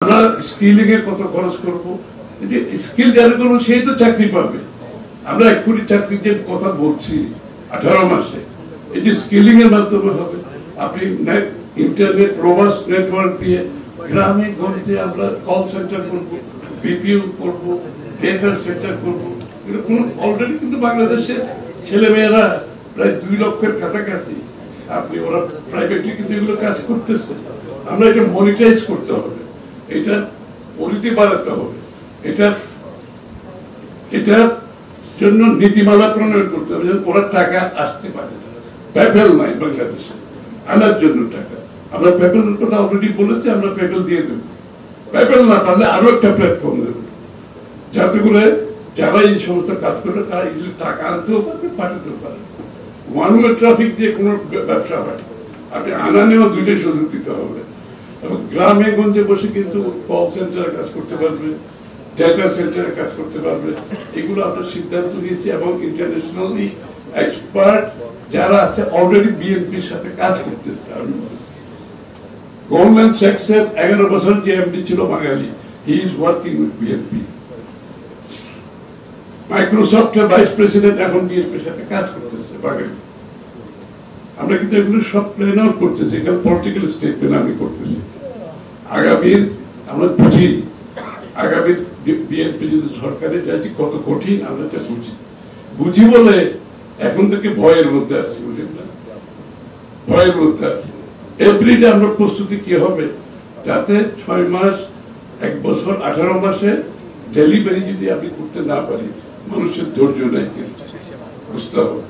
আমরা স্কিলিং এ কত খরচ করব, যে স্কিল যারা করবো সেই তো চাকরি পাবে। আমরা 1 কোটি চাকরি যে কথা বলছি 18 মাসে, এই যে স্কিলিং এর মাধ্যমে হবে। আপনি ইন্টারনেট রোবাস্ট নেটওয়ার্ক দিয়ে গ্রামে গঞ্জে আমরা কল সেন্টার করবো, বিপিও করবো, ডেটা সেন্টার করবো। অলরেডি কিন্তু বাংলাদেশে ছেলেমেয়েরা প্রায় 2 লক্ষের কাছাকাছি আপনি ওরা প্রাইভেটলি কিন্তু এগুলো কাজ করতেছে। আমরা এটা মনিটাইজ করতে হবে, এটা পরিধি বাড়াতে হবে, এটার জন্য নীতিমালা প্রণয়ন করতে হবে, যেন ওরা টাকা আসতে পারে। পেপ্যাল নাই বাংলাদেশে আনার জন্য টাকা। আমরা পেপ্যাল কথা অলরেডি বলেছি, আমরা পেপ্যাল দিয়ে দেবো। পেপ্যাল না পারলে আরো একটা প্ল্যাটফর্ম দেবো, যাতে করে যারা এই সমস্ত কাজ করবে তারা ইজিলি টাকা আনতেও পারবে, পাঠাতেও পারবে। ওয়ান ওয়ে ট্রাফিক দিয়ে কোনো ব্যবসা হয়, আপনি আনা নেওয়া দুইটাই সুযোগ দিতে হবে। এবং গ্রামে গঞ্জে বসে কিন্তু কল সেন্টারে কাজ করতে পারবে, ডেটা সেন্টারে কাজ করতে পারবে। এগুলো আমরা সিদ্ধান্ত নিয়েছি এবং ইন্টারন্যাশনালি এক্সপার্ট যারা আছে অলরেডি বিএনপির সাথে কাজ করতেছে। গোল্ডম্যান স্যাক্সের 11 বছর যে এমডি ছিল বাঙালি, he is working with BNP. মাইক্রোসফটের ভাইস প্রেসিডেন্ট এখন বিএনপির সাথে কাজ করতেছে বাঙালি। আমরা কিন্তু এগুলো সব প্ল্যান আউট করতেছি, এখানে পলিটিক্যাল স্টেটমেন্ট আমি করতেছি। আগামীর আমরা বুঝি, আগামী বিএনপি যদি সরকারে যাচ্ছি কত কঠিন আমরা এটা বুঝি বলে এখন থেকে ভয়ের মধ্যে আছি, বুঝলেন না? ভয়ের মধ্যে আছি। এভরিডে আমরা প্রস্তুতি কি হবে যাতে 6 মাস 1 বছর 18 মাসে ডেলিভারি যদি আমি করতে না পারি, মানুষের ধৈর্য নেই, কিন্তু বুঝতে হবে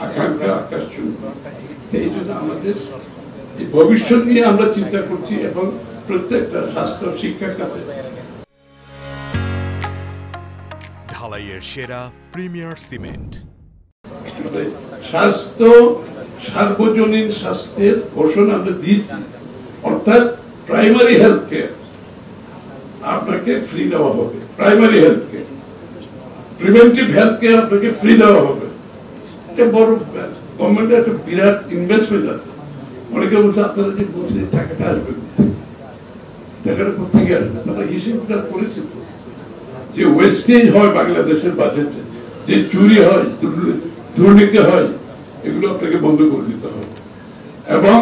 আকাঙ্ক্ষা আকাশ চুম্বি। এই জন্য আমাদের এই ভবিষ্যৎ নিয়ে আমরা চিন্তা করছি এবং প্রত্যেকটা স্বাস্থ্য শিক্ষা খাতে ঢালাইয়ের সেরা প্রিমিয়ার সিমেন্ট। স্বাস্থ্য সার্বজনীন স্বাস্থ্যের ঘোষণা আমরা দিয়েছি, অর্থাৎ প্রাইমারি হেলথ কেয়ার আপনাকে ফ্রি দেওয়া হবে। Primary health care, preventive health care আপনাকে ফ্রি দেওয়া হবে। এটা বড় গভর্নমেন্টের একটা বিরাট ইনভেস্টমেন্ট আছে। অনেকে বলছে আপনারা যে বলছেন টাকাটা আসবে, টাকাটা কোথেকে আসবে? আমরা হিসেবটা করেছি তো, যে ওয়েস্টেজ হয় বাংলাদেশের বাজেটে, যে চুরি হয়, দুর্নীতি হয়, এগুলো আপনাকে বন্ধ করে দিতে হবে। এবং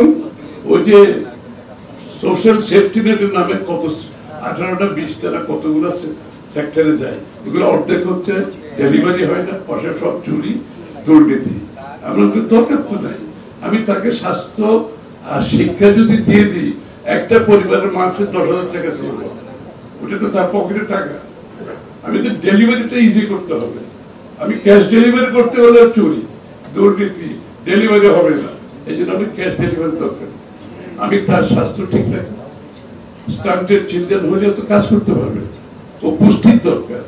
ওই যে সোশ্যাল সেফটি নেটের নামে কত 18টা 20টা না কতগুলো সেক্টরে যায়, এগুলো অর্ধেক হচ্ছে ডেলিভারি হয় না, পয়সা সব চুরি দুর্নীতি। আমরা দরকার তো নাই। আমি তাকে স্বাস্থ্য আর শিক্ষা যদি দিয়ে দিই, একটা পরিবারের মানুষের 10,000 টাকা সেভ হবে, ওটা তো তার পকেটে টাকা। আমি তো ডেলিভারিটা ইজি করতে হবে। আমি ক্যাশ ডেলিভারি করতে হলে চুরি দুর্নীতি ডেলিভারি হবে না, এই জন্য আমি ক্যাশ ডেলিভারি দরকার। আমি তার স্বাস্থ্য ঠিক রাখি, স্টান্টেড চিলড্রেন হলেও তো কাজ করতে পারবে। ও পুষ্টির দরকার।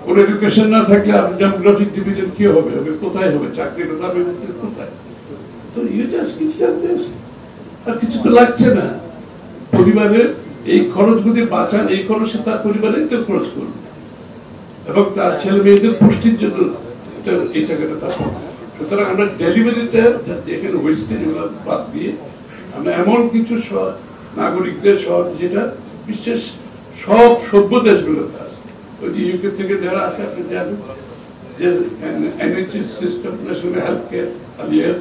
ওর এডুকেশন না থাকলে আপনি ডেমোগ্রাফিক ডিভিশন কি হবে, ওকে কোথায় হবে, চাকরির কোথায়? তো ইউ জাস্ট কিপ দিস, আর কিছু তো লাগছে না। পরিবারের এই খরচ যদি বাঁচান, এই খরচে তার পরিবারেই তো খরচ করবে এবং তার ছেলে মেয়েদের পুষ্টির জন্য এই টাকাটা তার। সুতরাং আমরা ডেলিভারিটা এখানে ওয়েস্টেজ বাদ দিয়ে আমরা এমন কিছু নাগরিকদের সব, যেটা বিশ্বের সব সভ্য দেশগুলোতে আছে। ওই যে ইউকে থেকে যারা আসে আপনি জানেন যে NHS system, national health care, আলিয়ার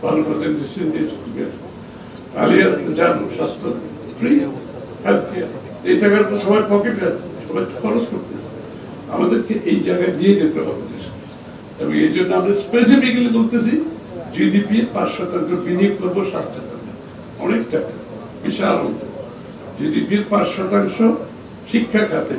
ভালো প্রেজেন্টেশন দিয়ে আলিয়ার জানো স্বাস্থ্য ফ্রি হেলথ কেয়ার, এই টাকার তো সবাই পকেটে আছে, সবাই খরচ করতেছে। আমাদেরকে এই জায়গায় নিয়ে যেতে হবে দেশকে। এবং এই জন্য আমরা স্পেসিফিক্যালি বলতেছি জিডিপি 5% বিনিয়োগ করবো স্বাস্থ্য খাতে। অনেক টাকা, বিশাল অঙ্ক। জিডিপির 5% শিক্ষা খাতে,